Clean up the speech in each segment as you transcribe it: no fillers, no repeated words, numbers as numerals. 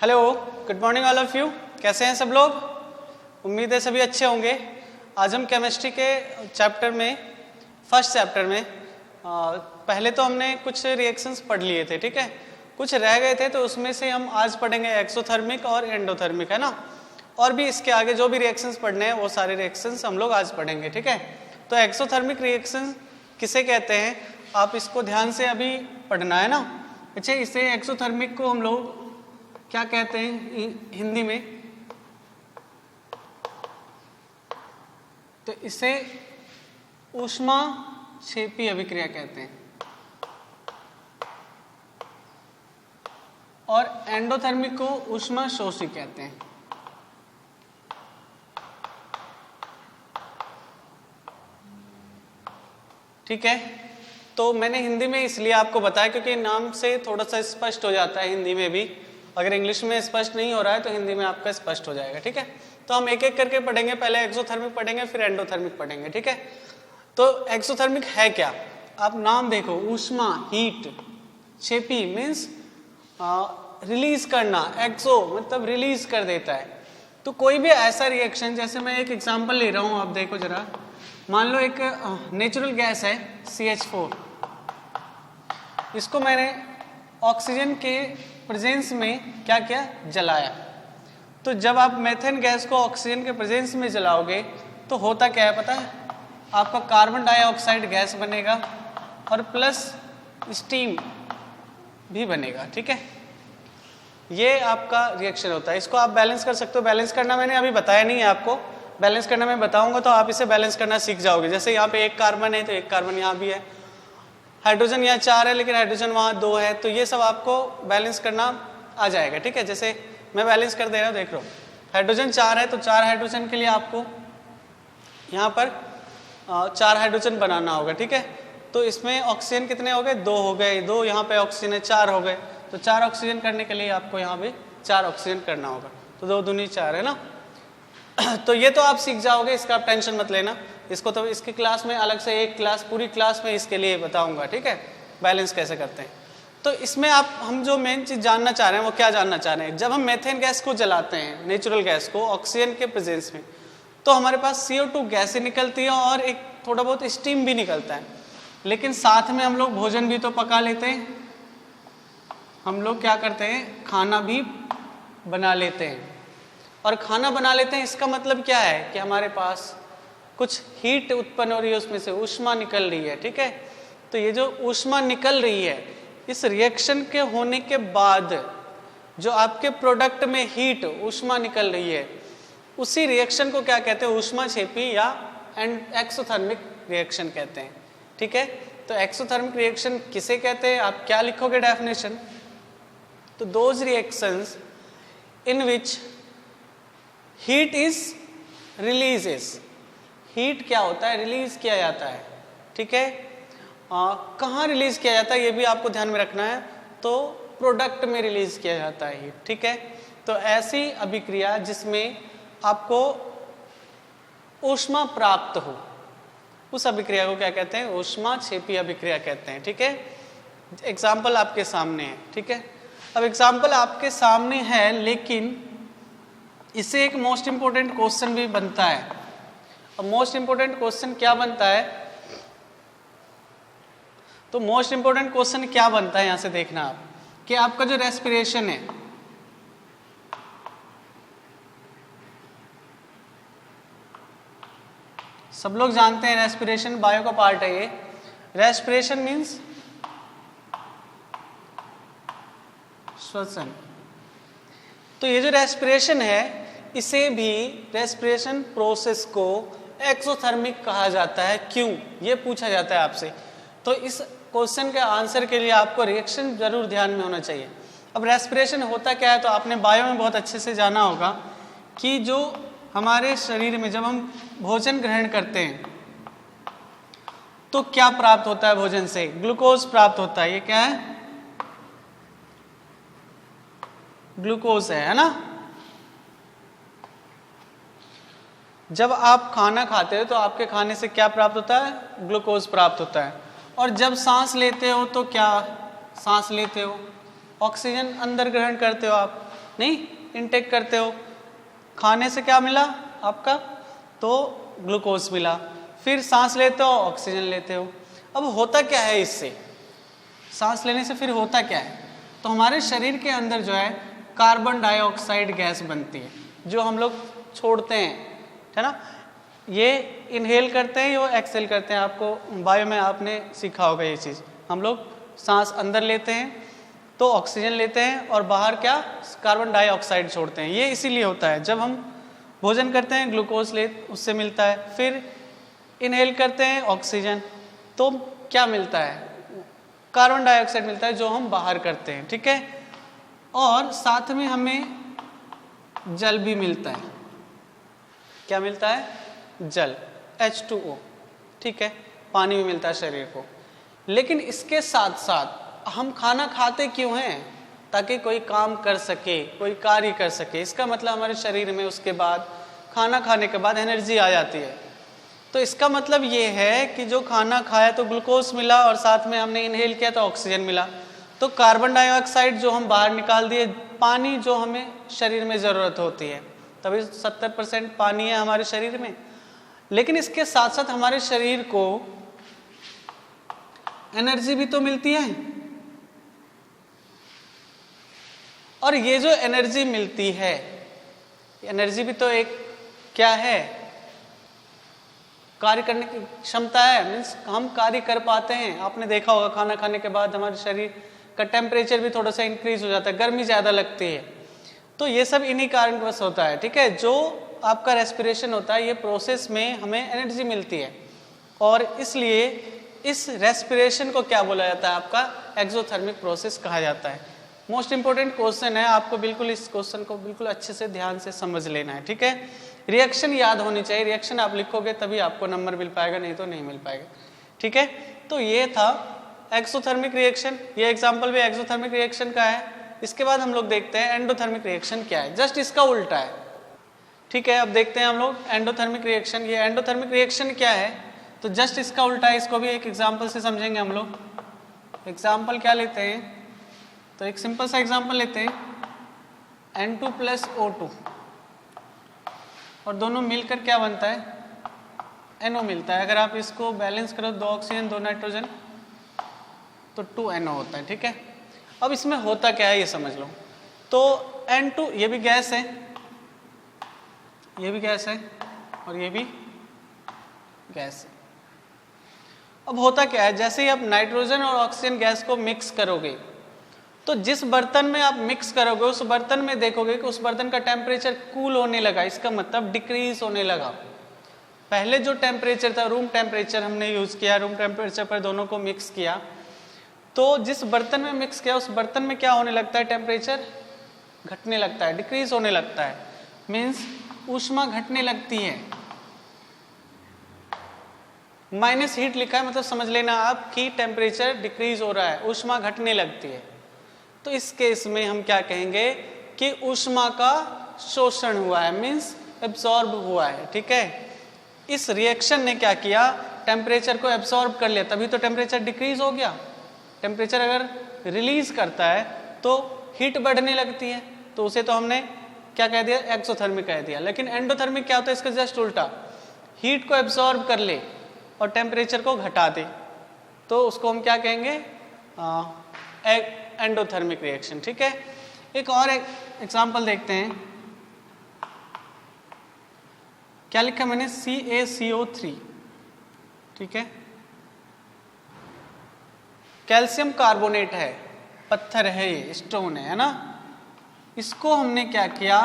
Hello, good morning all of you. कैसे हैं सब लोग? उम्मीद है सभी अच्छे होंगे। आज हम केमिस्ट्री के चैप्टर में, फर्स्ट चैप्टर में पहले तो हमने कुछ रिएक्शंस पढ़ लिए थे, ठीक है। कुछ रह गए थे तो उसमें से हम आज पढ़ेंगे एक्सोथर्मिक और एंडोथर्मिक, है ना। और भी इसके आगे जो भी रिएक्शंस पढ़ने हैं वो सारे रिएक्शंस हम लोग आज पढ़ेंगे, ठीक है। तो एक्सोथर्मिक रिएक्शन किसे कहते हैं, आप इसको ध्यान से अभी पढ़ना है ना। अच्छा, इसे एक्सोथर्मिक को हम लोग क्या कहते हैं हिंदी में? तो इसे ऊष्माक्षेपी अभिक्रिया कहते हैं। और एंडोथर्मिक को ऊष्माशोषी कहते हैं। ठीक है, तो मैंने हिंदी में इसलिए आपको बताया क्योंकि नाम से थोड़ा सा स्पष्ट हो जाता है हिंदी में भी। अगर इंग्लिश में स्पष्ट नहीं हो रहा है तो हिंदी में आपका स्पष्ट हो जाएगा, ठीक है। तो हम एक एक करके पढ़ेंगे, पहले एक्सोथर्मिक पढ़ेंगे फिर एंडोथर्मिक पढ़ेंगे, ठीक है। तो एक्सोथर्मिक है क्या, आप नाम देखो, ऊष्मा, हीट, क्षेपी मीन्स रिलीज करना, एक्सो मतलब रिलीज कर देता है। तो कोई भी ऐसा रिएक्शन, जैसे मैं एक एग्जांपल ले रहा हूं, आप देखो जरा। मान लो एक नेचुरल गैस है CH4, इसको मैंने ऑक्सीजन के प्रेजेंस में क्या किया, जलाया। तो जब आप मेथेन गैस को ऑक्सीजन के प्रेजेंस में जलाओगे तो होता क्या है पता है, आपका कार्बन डाइऑक्साइड गैस बनेगा और प्लस स्टीम भी बनेगा, ठीक है। ये आपका रिएक्शन होता है। इसको आप बैलेंस कर सकते हो। बैलेंस करना मैंने अभी बताया नहीं है आपको, बैलेंस करना मैं बताऊंगा तो आप इसे बैलेंस करना सीख जाओगे। जैसे यहाँ पे एक कार्बन है तो एक कार्बन यहाँ भी है, हाइड्रोजन यहाँ 4 है लेकिन हाइड्रोजन वहाँ 2 है, तो ये सब आपको बैलेंस करना आ जाएगा, ठीक है। जैसे मैं बैलेंस कर दे रहा हूँ, देख लो, हाइड्रोजन 4 है तो 4 हाइड्रोजन के लिए आपको यहाँ पर 4 हाइड्रोजन बनाना होगा, ठीक है। तो इसमें ऑक्सीजन कितने हो गए, 2 हो गए, 2 यहाँ पे ऑक्सीजन है, 4 हो गए। तो 4 ऑक्सीजन करने के लिए आपको यहाँ पे 4 ऑक्सीजन करना होगा, तो 2 दूनी 4 है ना। तो ये तो आप सीख जाओगे, इसका आप टेंशन मत लेना। इसको तो इसकी क्लास में अलग से एक क्लास, पूरी क्लास में इसके लिए बताऊंगा, ठीक है, बैलेंस कैसे करते हैं। तो इसमें हम जो मेन चीज़ जानना चाह रहे हैं वो क्या जानना चाह रहे हैं, जब हम मेथेन गैस को जलाते हैं, नेचुरल गैस को ऑक्सीजन के प्रेजेंस में, तो हमारे पास CO2 गैस निकलती है और एक थोड़ा बहुत स्टीम भी निकलता है। लेकिन साथ में हम लोग भोजन भी तो पका लेते हैं, हम लोग क्या करते हैं, खाना भी बना लेते हैं। और खाना बना लेते हैं इसका मतलब क्या है कि हमारे पास कुछ हीट उत्पन्न हो रही है, उसमें से ऊष्मा निकल रही है, ठीक है। तो ये जो ऊष्मा निकल रही है, इस रिएक्शन के होने के बाद जो आपके प्रोडक्ट में हीट, ऊष्मा निकल रही है, उसी रिएक्शन को क्या कहते हैं, ऊष्माक्षेपी या एक्सोथर्मिक रिएक्शन कहते हैं, ठीक है। तो एक्सोथर्मिक रिएक्शन किसे कहते हैं, आप क्या लिखोगे डेफिनेशन, तो those reactions in which heat is releases, heat क्या होता है, रिलीज किया जाता है, ठीक है। कहाँ रिलीज किया जाता है ये भी आपको ध्यान में रखना है, तो प्रोडक्ट में रिलीज किया जाता है हीट, ठीक है। तो ऐसी अभिक्रिया जिसमें आपको ऊष्मा प्राप्त हो, उस अभिक्रिया को क्या कहते हैं, ऊष्माक्षेपी अभिक्रिया कहते हैं, ठीक है। एग्जाम्पल आपके सामने है, ठीक है। अब एग्जाम्पल आपके सामने है लेकिन इससे एक मोस्ट इंपोर्टेंट क्वेश्चन भी बनता है। अब मोस्ट इंपोर्टेंट क्वेश्चन क्या बनता है, तो मोस्ट इंपोर्टेंट क्वेश्चन क्या बनता है यहां से देखना आप, कि आपका जो रेस्पिरेशन है, सब लोग जानते हैं रेस्पिरेशन बायो का पार्ट है। ये रेस्पिरेशन मीन्स श्वसन। तो ये जो रेस्पिरेशन है, इसे भी रेस्पिरेशन प्रोसेस को एक्सोथर्मिक कहा जाता है। क्यों, ये पूछा जाता है आपसे। तो इस क्वेश्चन के आंसर के लिए आपको रिएक्शन जरूर ध्यान में होना चाहिए। अब रेस्पिरेशन होता क्या है, तो आपने बायो में बहुत अच्छे से जाना होगा कि जो हमारे शरीर में जब हम भोजन ग्रहण करते हैं तो क्या प्राप्त होता है, भोजन से ग्लूकोज प्राप्त होता है। ये क्या है, ग्लूकोज है ना। जब आप खाना खाते हो तो आपके खाने से क्या प्राप्त होता है, ग्लूकोज प्राप्त होता है। और जब सांस लेते हो तो क्या सांस लेते हो, ऑक्सीजन अंदर ग्रहण करते हो आप, नहीं इनटेक करते हो, खाने से क्या मिला आपका, तो ग्लूकोज मिला, फिर सांस लेते हो ऑक्सीजन लेते हो। अब होता क्या है इससे, सांस लेने से फिर होता क्या है, तो हमारे शरीर के अंदर जो है कार्बन डाइऑक्साइड गैस बनती है जो हम लोग छोड़ते हैं, है ना। ये इनहेल करते हैं, ये एक्सहेल करते हैं। आपको बायो में आपने सीखा होगा ये चीज़। हम लोग सांस अंदर लेते हैं तो ऑक्सीजन लेते हैं और बाहर क्या, कार्बन डाइऑक्साइड छोड़ते हैं। ये इसीलिए होता है। जब हम भोजन करते हैं ग्लूकोज ले उससे मिलता है, फिर इनहेल करते हैं ऑक्सीजन तो क्या मिलता है, कार्बन डाइऑक्साइड मिलता है जो हम बाहर करते हैं, ठीक है। और साथ में हमें जल भी मिलता है। क्या मिलता है, जल, H2O, ठीक है, पानी भी मिलता है शरीर को। लेकिन इसके साथ साथ हम खाना खाते क्यों हैं, ताकि कोई काम कर सके, कोई कार्य कर सके। इसका मतलब हमारे शरीर में उसके बाद खाना खाने के बाद एनर्जी आ जाती है। तो इसका मतलब ये है कि जो खाना खाया तो ग्लूकोज मिला और साथ में हमने इनहेल किया तो ऑक्सीजन मिला, तो कार्बन डाइऑक्साइड जो हम बाहर निकाल दिए, पानी जो हमें शरीर में ज़रूरत होती है, तभी 70% पानी है हमारे शरीर में। लेकिन इसके साथ साथ हमारे शरीर को एनर्जी भी तो मिलती है, और ये जो एनर्जी मिलती है, एनर्जी भी तो एक क्या है, कार्य करने की क्षमता है। मीन्स हम कार्य कर पाते हैं। आपने देखा होगा खाना खाने के बाद हमारे शरीर का टेम्परेचर भी थोड़ा सा इंक्रीज हो जाता है, गर्मी ज़्यादा लगती है। तो ये सब इन्हीं कारणवश होता है, ठीक है। जो आपका रेस्पिरेशन होता है, ये प्रोसेस में हमें एनर्जी मिलती है, और इसलिए इस रेस्पिरेशन को क्या बोला जाता है, आपका एक्सोथर्मिक प्रोसेस कहा जाता है। मोस्ट इंपॉर्टेंट क्वेश्चन है, आपको बिल्कुल इस क्वेश्चन को बिल्कुल अच्छे से ध्यान से समझ लेना है, ठीक है। रिएक्शन याद होनी चाहिए, रिएक्शन आप लिखोगे तभी आपको नंबर मिल पाएगा, नहीं तो नहीं मिल पाएगा, ठीक है। तो ये था एक्सोथर्मिक रिएक्शन, ये एग्जाम्पल भी एक्सोथर्मिक रिएक्शन का है। इसके बाद हम लोग देखते हैं एंडोथर्मिक रिएक्शन क्या है, जस्ट इसका उल्टा है, ठीक है। अब देखते हैं हम लोग एंडोथर्मिक रिएक्शन। ये एंडोथर्मिक रिएक्शन क्या है, तो जस्ट इसका उल्टा है। इसको भी एक एग्जाम्पल से समझेंगे हम लोग। एग्जाम्पल क्या लेते हैं, तो एक सिंपल सा एग्जाम्पल लेते हैं, N2 + O2, और दोनों मिलकर क्या बनता है, NO मिलता है। अगर आप इसको बैलेंस करो, 2 ऑक्सीजन 2 नाइट्रोजन, तो 2NO होता है, ठीक है। अब इसमें होता क्या है ये समझ लो। तो N2 ये भी गैस है, ये भी गैस है, और ये भी गैस है। अब होता क्या है, जैसे ही आप नाइट्रोजन और ऑक्सीजन गैस को मिक्स करोगे, तो जिस बर्तन में आप मिक्स करोगे उस बर्तन में देखोगे कि उस बर्तन का टेम्परेचर कूल होने लगा, इसका मतलब डिक्रीज होने लगा। पहले जो टेम्परेचर था, रूम टेम्परेचर हमने यूज़ किया, रूम टेम्परेचर पर दोनों को मिक्स किया, तो जिस बर्तन में मिक्स किया उस बर्तन में क्या होने लगता है, टेम्परेचर घटने लगता है, डिक्रीज होने लगता है। मीन्स ऊष्मा घटने लगती है। माइनस हीट लिखा है, मतलब समझ लेना आप कि टेम्परेचर डिक्रीज हो रहा है, ऊष्मा घटने लगती है। तो इस केस में हम क्या कहेंगे कि ऊष्मा का शोषण हुआ है, मीन्स एब्जॉर्ब हुआ है, ठीक है। इस रिएक्शन ने क्या किया, टेम्परेचर को एब्जॉर्ब कर लिया, तभी तो टेम्परेचर डिक्रीज हो गया। टेम्परेचर अगर रिलीज करता है तो हीट बढ़ने लगती है, तो उसे तो हमने क्या कह दिया, एक्सोथर्मिक कह दिया। लेकिन एंडोथर्मिक क्या होता है, इसका जस्ट उल्टा, हीट को एब्जॉर्ब कर ले और टेम्परेचर को घटा दे, तो उसको हम क्या कहेंगे, एंडोथर्मिक रिएक्शन, ठीक है। एक और एग्जांपल देखते हैं, क्या लिखा मैंने, CaCO3, ठीक है। कैल्शियम कार्बोनेट है, पत्थर है, ये स्टोन है ना। इसको हमने क्या किया,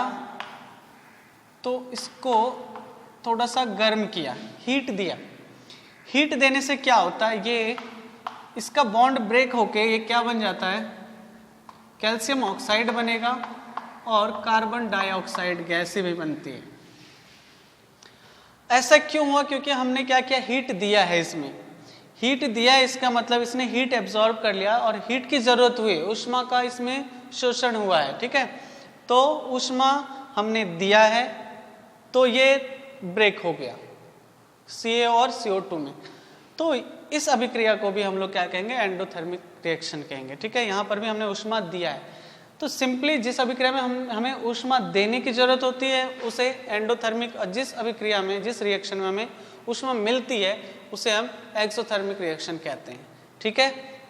तो इसको थोड़ा सा गर्म किया, हीट दिया। हीट देने से क्या होता है, ये इसका बॉन्ड ब्रेक होके ये क्या बन जाता है, कैल्शियम ऑक्साइड बनेगा और कार्बन डाइऑक्साइड गैस भी बनती है। ऐसा क्यों हुआ, क्योंकि हमने क्या किया, हीट दिया है। इसमें हीट दिया है, इसका मतलब इसने हीट एब्जॉर्ब कर लिया और हीट की जरूरत हुई, ऊष्मा का इसमें शोषण हुआ है, ठीक है। तो ऊष्मा हमने दिया है तो ये ब्रेक हो गया Ca और CO2 में। तो इस अभिक्रिया को भी हम लोग क्या कहेंगे, एंडोथर्मिक रिएक्शन कहेंगे, ठीक है। यहाँ पर भी हमने ऊष्मा दिया है। तो सिंपली जिस अभिक्रिया में हमें ऊष्मा देने की जरूरत होती है उसे एंडोथर्मिक, और जिस अभिक्रिया में, जिस रिएक्शन में हमें ऊष्मा मिलती है उसे हम एक्सोथर्मिक रिएक्शन कहते हैं। ठीक है,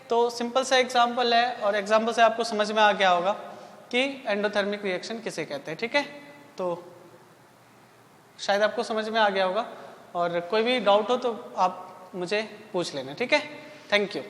तो सिंपल सा एग्जाम्पल है और एग्जाम्पल से आपको समझ में आ गया होगा कि एंडोथर्मिक रिएक्शन किसे कहते हैं। ठीक है, तो शायद आपको समझ में आ गया होगा, और कोई भी डाउट हो तो आप मुझे पूछ लेना। ठीक है, थैंक यू।